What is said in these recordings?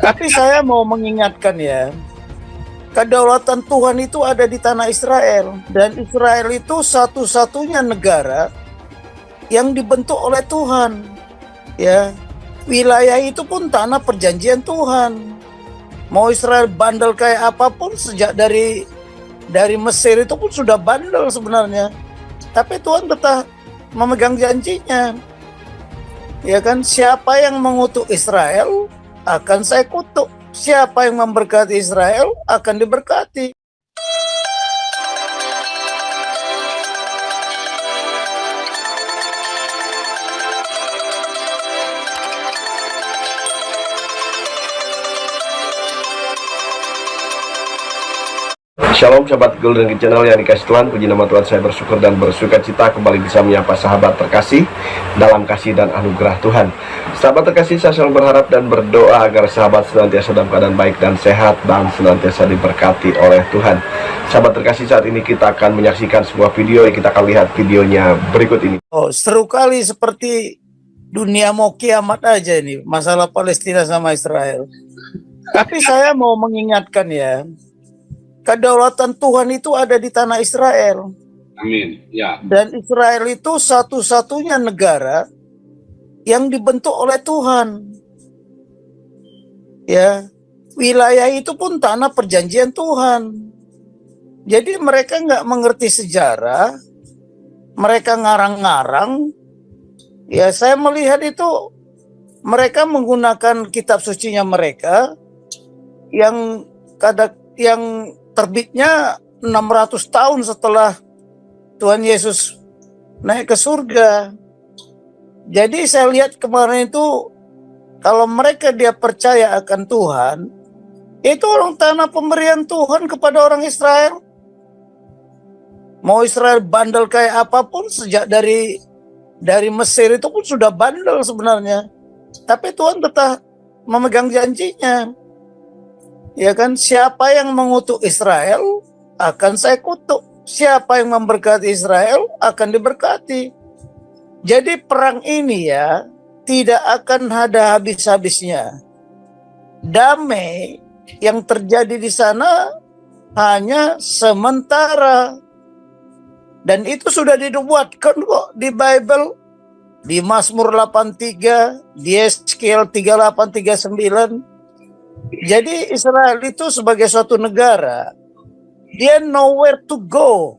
Tapi saya mau mengingatkan ya, kedaulatan Tuhan itu ada di tanah Israel. Dan Israel itu satu-satunya negara yang dibentuk oleh Tuhan. Ya, wilayah itu pun tanah perjanjian Tuhan. Mau Israel bandel kayak apapun, sejak dari Mesir itu pun sudah bandel sebenarnya. Tapi Tuhan tetap memegang janjinya. Ya kan, siapa yang mengutuk Israel akan saya kutuk. Siapa yang memberkati Israel akan diberkati. Shalom sahabat Golden Gate Channel yang dikasih Tuhan, puji nama Tuhan, saya bersyukur dan bersuka cita kembali bisa menyapa sahabat terkasih dalam kasih dan anugerah Tuhan. Sahabat terkasih, saya selalu berharap dan berdoa agar sahabat senantiasa dalam keadaan baik dan sehat dan senantiasa diberkati oleh Tuhan. Sahabat terkasih, saat ini kita akan menyaksikan sebuah video yang kita akan lihat videonya berikut ini. Oh, seru kali, seperti dunia mau kiamat aja ini, masalah Palestina sama Israel. Tapi saya mau mengingatkan ya, kedaulatan Tuhan itu ada di tanah Israel. Amin. Ya. Dan Israel itu satu-satunya negara yang dibentuk oleh Tuhan. Ya, wilayah itu pun tanah perjanjian Tuhan. Jadi mereka nggak mengerti sejarah, mereka ngarang-ngarang. Ya, saya melihat itu mereka menggunakan kitab sucinya mereka yang terbitnya 600 tahun setelah Tuhan Yesus naik ke surga. Jadi saya lihat kemarin itu, kalau mereka dia percaya akan Tuhan, itu orang tanah pemberian Tuhan kepada orang Israel. Mau Israel bandel kayak apapun, sejak dari Mesir itu pun sudah bandel sebenarnya. Tapi Tuhan tetap memegang janjinya. Ya kan, siapa yang mengutuk Israel akan saya kutuk. Siapa yang memberkati Israel akan diberkati. Jadi perang ini ya tidak akan ada habis-habisnya. Damai yang terjadi di sana hanya sementara. Dan itu sudah dibuatkan kok di Bible, di Mazmur 83, di Yeskiel 38:39. Jadi Israel itu sebagai suatu negara, dia nowhere to go.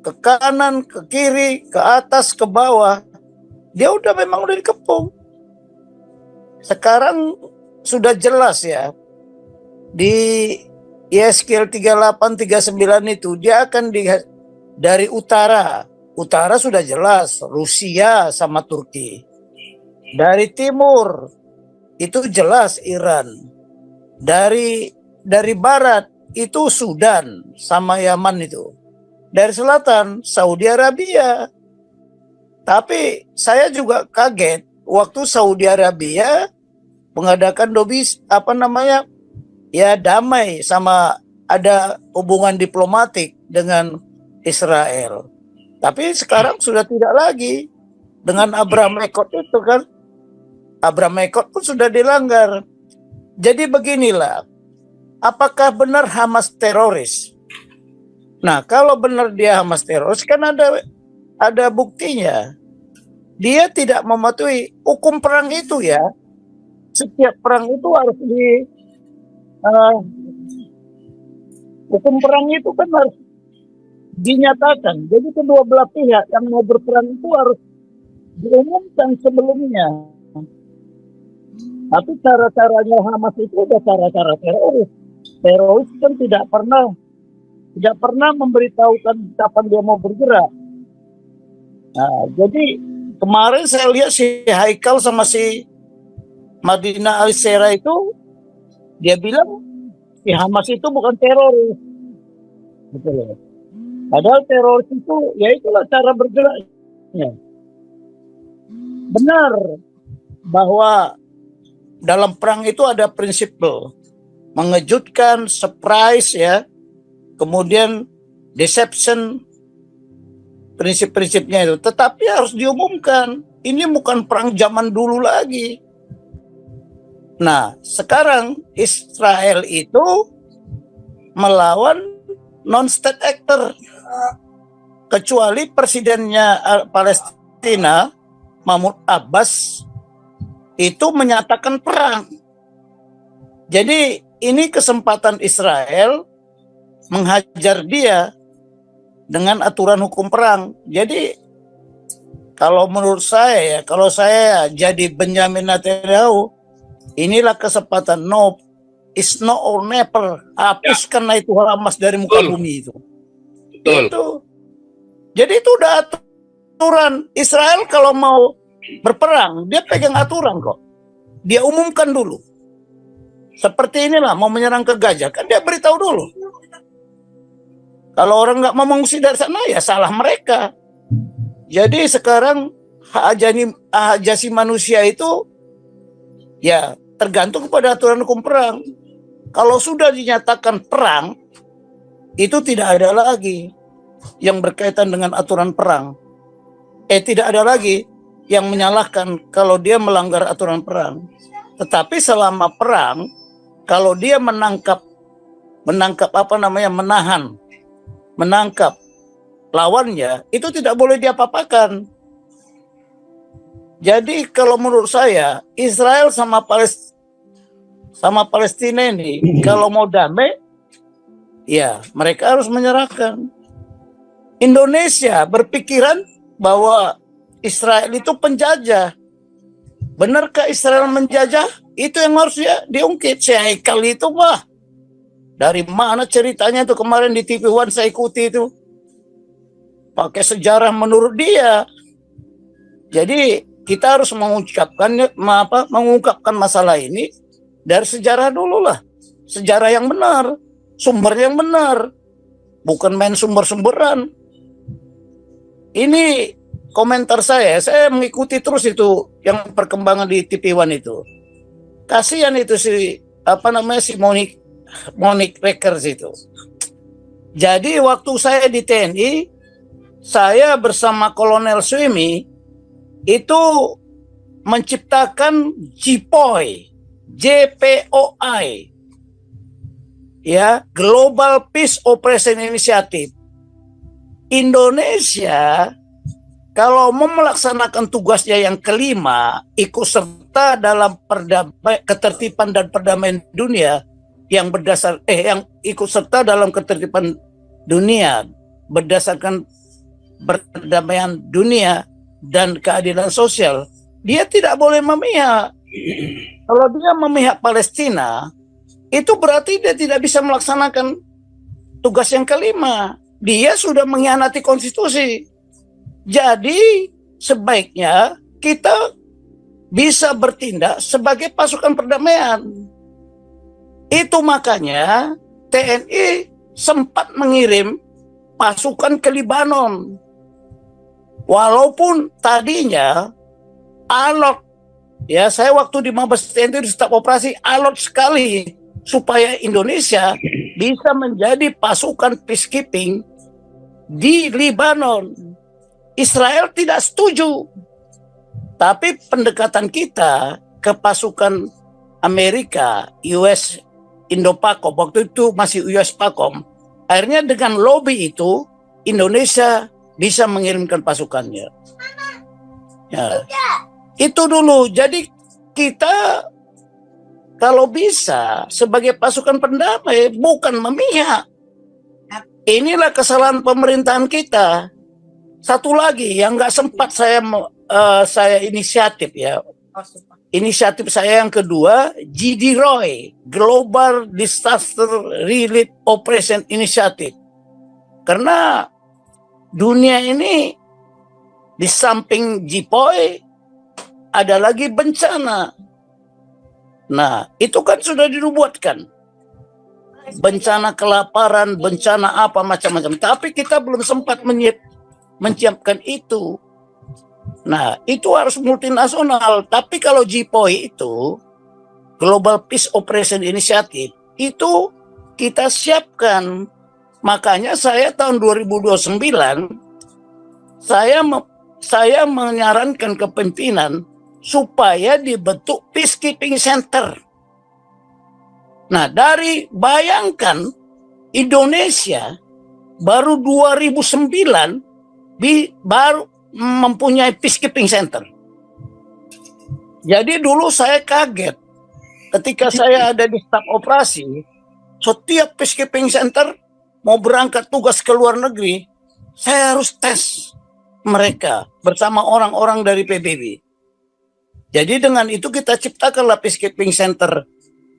Ke kanan, ke kiri, ke atas, ke bawah. Dia memang udah dikepung. Sekarang sudah jelas ya. Di Yeskiel 38:39 itu dia akan dari utara. Utara sudah jelas, Rusia sama Turki. Dari timur itu jelas Iran. Dari barat itu Sudan sama Yaman itu. Dari selatan Saudi Arabia. Tapi saya juga kaget waktu Saudi Arabia mengadakan damai sama ada hubungan diplomatik dengan Israel. Tapi sekarang sudah tidak lagi dengan Abraham Accord itu kan. Abraham Accord pun sudah dilanggar. Jadi beginilah, apakah benar Hamas teroris? Nah, kalau benar dia Hamas teroris, kan ada buktinya. Dia tidak mematuhi hukum perang itu ya. Setiap perang itu harus hukum perang itu kan harus dinyatakan. Jadi kedua belah pihak yang mau berperang itu harus diumumkan sebelumnya. Tapi cara-caranya Hamas itu udah cara-cara teroris. Teroris kan tidak pernah memberitahukan kapan dia mau bergerak. Nah, jadi kemarin saya lihat si Haikal sama si Madinah Alisera itu, dia bilang si Hamas itu bukan teroris. Betul. Padahal teroris itu ya itulah cara bergeraknya. Benar bahwa dalam perang itu ada prinsip mengejutkan, surprise ya, kemudian deception, prinsip-prinsipnya itu. Tetapi harus diumumkan. Ini bukan perang zaman dulu lagi. Nah, sekarang Israel itu melawan non-state actor, kecuali presidennya Palestina Mahmud Abbas itu menyatakan perang. Jadi ini kesempatan Israel menghajar dia dengan aturan hukum perang. Jadi kalau menurut saya, kalau saya jadi Benjamin Netanyahu, inilah kesempatan. No, it's no or never. Hapuskan itu Hamas dari muka bumi itu. Itu. Jadi itu udah aturan. Israel kalau mau berperang, dia pegang aturan kok. Dia umumkan dulu. Seperti inilah, mau menyerang ke Gaza, kan dia beritahu dulu. Kalau orang nggak mau mengungsi dari sana, ya salah mereka. Jadi sekarang hak asasi manusia itu ya tergantung kepada aturan hukum perang. Kalau sudah dinyatakan perang, itu tidak ada lagi yang berkaitan dengan aturan perang. Tidak ada lagi yang menyalahkan kalau dia melanggar aturan perang. Tetapi selama perang, kalau dia menangkap menangkap lawannya, itu tidak boleh diapa-apakan. Jadi kalau menurut saya, Israel sama Palestina ini kalau mau damai, ya mereka harus menyerahkan. Indonesia berpikiran bahwa Israel itu penjajah. Benarkah Israel menjajah? Itu yang harus diungkit. Si Haikal itu dari mana ceritanya itu kemarin di TV One saya ikuti itu. Pakai sejarah menurut dia. Jadi kita harus mengungkapkan masalah ini dari sejarah dulu lah. Sejarah yang benar, sumber yang benar. Bukan main sumber-sumberan. Ini komentar saya mengikuti terus itu yang perkembangan di TV One itu. Kasihan itu si Monique Reckers itu. Jadi waktu saya di TNI, saya bersama Kolonel Suimi itu menciptakan JPOI, ya, Global Peace Operation Initiative. Indonesia kalau mau melaksanakan tugasnya yang kelima, ikut serta dalam ketertiban dan perdamaian dunia yang ikut serta dalam ketertiban dunia berdasarkan perdamaian dunia dan keadilan sosial, dia tidak boleh memihak. Kalau dia memihak Palestina, itu berarti dia tidak bisa melaksanakan tugas yang kelima. Dia sudah mengkhianati konstitusi. Jadi sebaiknya kita bisa bertindak sebagai pasukan perdamaian. Itu makanya TNI sempat mengirim pasukan ke Libanon. Walaupun tadinya alot, ya saya waktu di Mabes TNI di staf operasi alot sekali supaya Indonesia bisa menjadi pasukan peacekeeping di Libanon. Israel tidak setuju. Tapi pendekatan kita ke pasukan Amerika, US Indo-PACOM, waktu itu masih US PACOM, akhirnya dengan lobby itu Indonesia bisa mengirimkan pasukannya. Ya. Itu dulu. Jadi kita kalau bisa sebagai pasukan pendamai bukan memihak. Inilah kesalahan pemerintahan kita. Satu lagi yang nggak sempat saya inisiatif ya. Inisiatif saya yang kedua, GDROI, Global Disaster Relief Operation Initiative. Karena dunia ini di samping JPOI ada lagi bencana. Nah, itu kan sudah dibuatkan. Bencana kelaparan, bencana apa macam-macam. Tapi kita belum sempat menyiapkan itu. Nah, itu harus multinasional. Tapi kalau JPOI itu, Global Peace Operation Initiative, itu kita siapkan. Makanya saya tahun 2029, saya menyarankan ke pimpinan supaya dibentuk Peacekeeping Center Nah, bayangkan Indonesia baru 2009 baru mempunyai peacekeeping center. Jadi dulu saya kaget ketika saya ada di staf operasi, setiap peacekeeping center mau berangkat tugas ke luar negeri, saya harus tes mereka bersama orang-orang dari PBB. Jadi dengan itu kita ciptakanlah peacekeeping center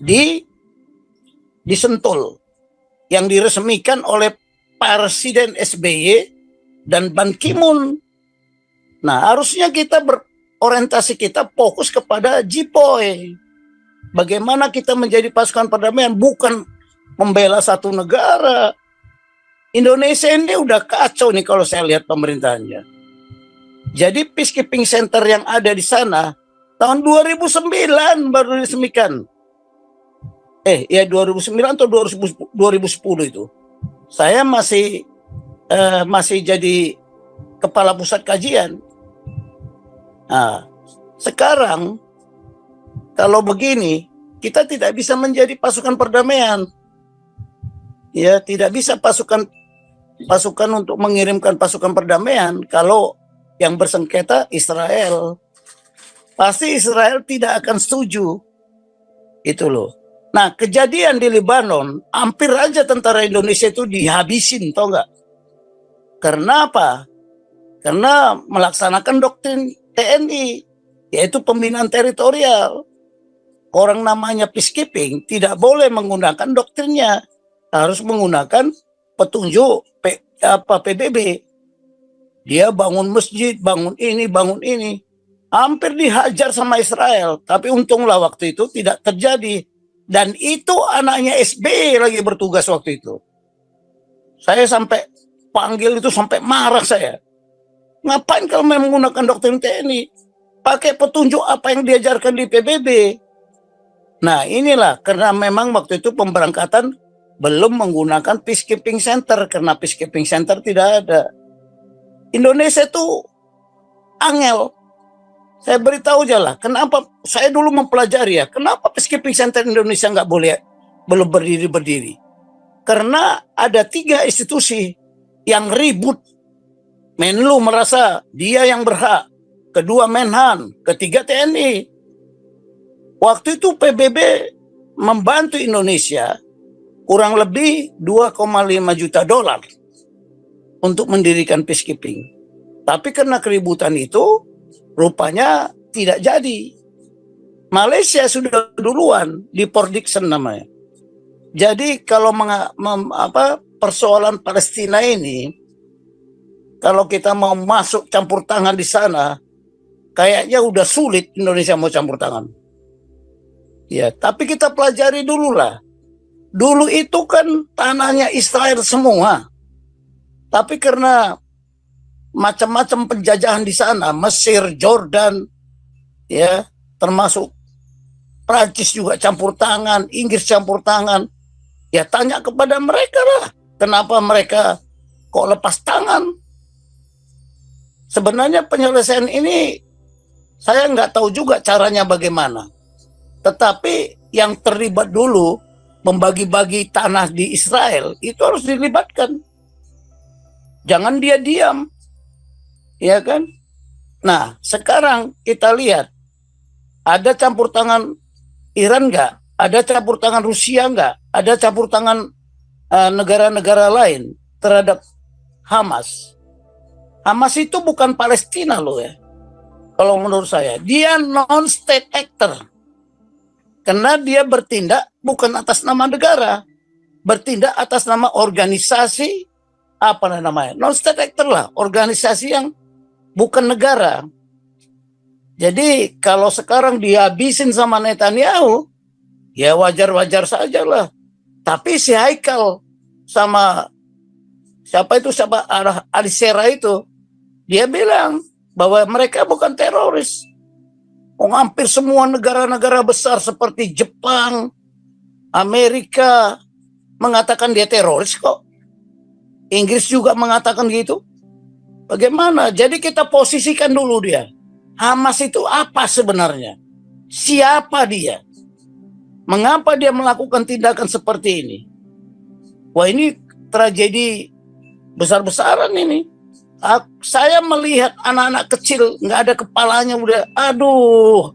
di Sentul yang diresmikan oleh Presiden SBY dan Ban Ki-moon. Nah, harusnya kita orientasi kita fokus kepada JIPOI. Bagaimana kita menjadi pasukan perdamaian, bukan membela satu negara. Indonesia ini udah kacau nih kalau saya lihat pemerintahannya. Jadi peacekeeping center yang ada di sana tahun 2009 baru diresmikan. Ya 2009 atau 2010 itu. Saya masih jadi kepala pusat kajian. Nah, sekarang kalau begini kita tidak bisa menjadi pasukan perdamaian. Ya, tidak bisa pasukan untuk mengirimkan pasukan perdamaian kalau yang bersengketa Israel. Pasti Israel tidak akan setuju. Itu loh. Nah, kejadian di Lebanon, hampir aja tentara Indonesia itu dihabisin, tau nggak? Karena apa? Karena melaksanakan doktrin TNI, yaitu pembinaan teritorial. Orang namanya peacekeeping tidak boleh menggunakan doktrinnya, harus menggunakan petunjuk PBB. Dia bangun masjid, bangun ini. Hampir dihajar sama Israel, tapi untunglah waktu itu tidak terjadi. Dan itu anaknya SBY lagi bertugas waktu itu. Saya sampai panggil itu sampai marah saya. Ngapain kalau menggunakan doktrin TNI? Pakai petunjuk apa yang diajarkan di PBB. Nah, inilah karena memang waktu itu pemberangkatan belum menggunakan peacekeeping center karena peacekeeping center tidak ada. Indonesia itu angel. Saya beritahu aja lah, kenapa saya dulu mempelajari ya, kenapa peacekeeping center Indonesia belum berdiri. Karena ada 3 institusi yang ribut. Menlu merasa dia yang berhak, kedua Menhan, ketiga TNI. Waktu itu PBB membantu Indonesia kurang lebih 2,5 juta dolar untuk mendirikan peacekeeping. Tapi karena keributan itu, rupanya tidak jadi. Malaysia sudah duluan di Port Dickson namanya. Jadi kalau persoalan Palestina ini, kalau kita mau masuk campur tangan di sana, kayaknya udah sulit Indonesia mau campur tangan. Ya, tapi kita pelajari dulu lah. Dulu itu kan tanahnya Israel semua. Tapi karena macam-macam penjajahan di sana, Mesir, Jordan, ya, termasuk Prancis juga campur tangan, Inggris campur tangan. Ya tanya kepada mereka lah, kenapa mereka kok lepas tangan? Sebenarnya penyelesaian ini saya nggak tahu juga caranya bagaimana. Tetapi yang terlibat dulu membagi-bagi tanah di Israel itu harus dilibatkan. Jangan dia diam. Ya kan? Nah, sekarang kita lihat ada campur tangan Iran nggak? Ada campur tangan Rusia nggak? Ada campur tangan negara-negara lain terhadap Hamas. Hamas itu bukan Palestina loh ya. Kalau menurut saya, dia non-state actor. Karena dia bertindak bukan atas nama negara. Bertindak atas nama organisasi, apa namanya? Non-state actor lah, organisasi yang bukan negara. Jadi kalau sekarang dihabisin sama Netanyahu, ya wajar-wajar saja lah. Tapi si Haikal sama siapa Alisera itu, dia bilang bahwa mereka bukan teroris. Hampir semua negara-negara besar seperti Jepang, Amerika mengatakan dia teroris kok. Inggris juga mengatakan gitu. Bagaimana? Jadi kita posisikan dulu dia. Hamas itu apa sebenarnya? Siapa dia? Mengapa dia melakukan tindakan seperti ini? Wah, ini tragedi besar-besaran ini. Saya melihat anak-anak kecil nggak ada kepalanya udah, aduh,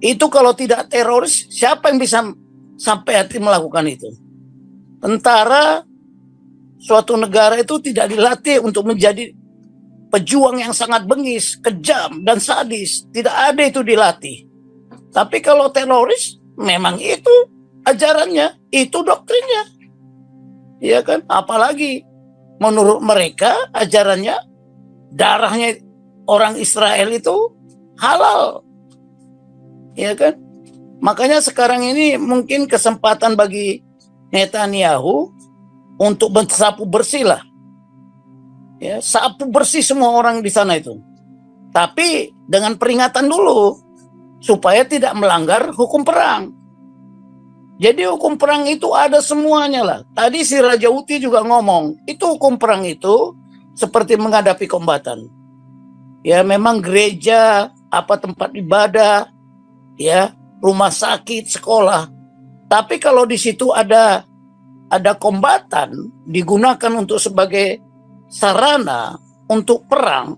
itu kalau tidak teroris siapa yang bisa sampai hati melakukan itu? Tentara suatu negara itu tidak dilatih untuk menjadi pejuang yang sangat bengis, kejam dan sadis, tidak ada itu dilatih. Tapi kalau teroris memang itu ajarannya, itu doktrinnya, ya kan? Apalagi menurut mereka ajarannya, darahnya orang Israel itu halal, ya kan? Makanya sekarang ini mungkin kesempatan bagi Netanyahu untuk bersapu bersih lah, ya, sapu bersih semua orang di sana itu. Tapi dengan peringatan dulu supaya tidak melanggar hukum perang. Jadi hukum perang itu ada semuanya lah. Tadi si Raja Uti juga ngomong, itu hukum perang itu seperti menghadapi kombatan. Ya memang gereja, apa tempat ibadah, ya rumah sakit, sekolah. Tapi kalau di situ ada kombatan digunakan untuk sebagai sarana untuk perang,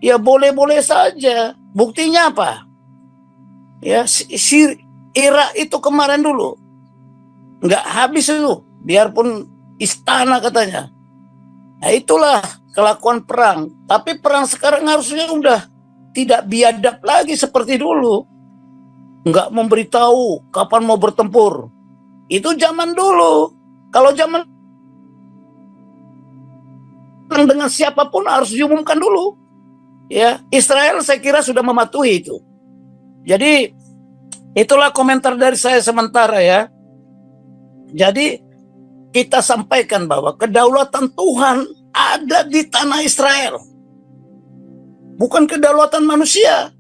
ya boleh-boleh saja. Buktinya apa? Ya si Irak itu kemarin dulu nggak habis itu, biarpun istana katanya. Nah itulah kelakuan perang. Tapi perang sekarang harusnya udah tidak biadab lagi seperti dulu. Nggak memberitahu kapan mau bertempur. Itu zaman dulu. Kalau zaman dengan siapapun harus diumumkan dulu. Ya, Israel saya kira sudah mematuhi itu. Jadi itulah komentar dari saya sementara ya. Jadi kita sampaikan bahwa kedaulatan Tuhan ada di tanah Israel. Bukan kedaulatan manusia.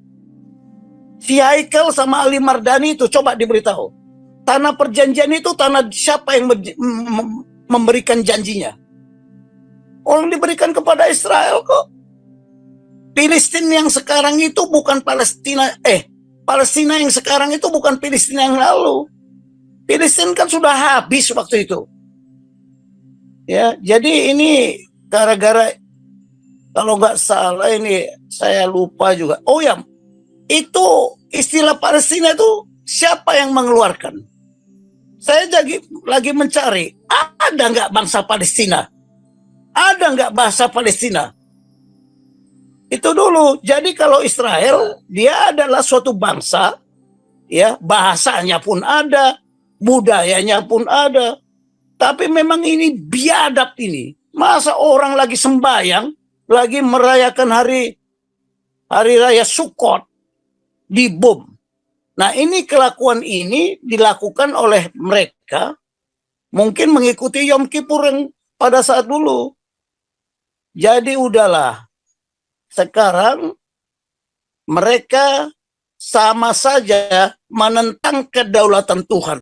Si Haikal sama Ali Mardani itu coba diberitahu. Tanah perjanjian itu tanah siapa yang memberikan janjinya? Orang diberikan kepada Israel kok. Palestina yang sekarang itu bukan Palestina. Palestina yang sekarang itu bukan Palestina yang lalu. Palestina kan sudah habis waktu itu. Ya, jadi ini gara-gara, kalau nggak salah ini saya lupa juga. Oh ya, itu istilah Palestina itu siapa yang mengeluarkan? Saya lagi mencari, ada nggak bangsa Palestina? Ada nggak bahasa Palestina? Itu dulu. Jadi kalau Israel, dia adalah suatu bangsa, ya bahasanya pun ada, budayanya pun ada. Tapi memang ini biadab ini. Masa orang lagi sembahyang, lagi merayakan hari raya Sukkot, dibom. Nah ini kelakuan ini dilakukan oleh mereka, mungkin mengikuti Yom Kippur yang pada saat dulu. Jadi udahlah, sekarang mereka sama saja menentang kedaulatan Tuhan.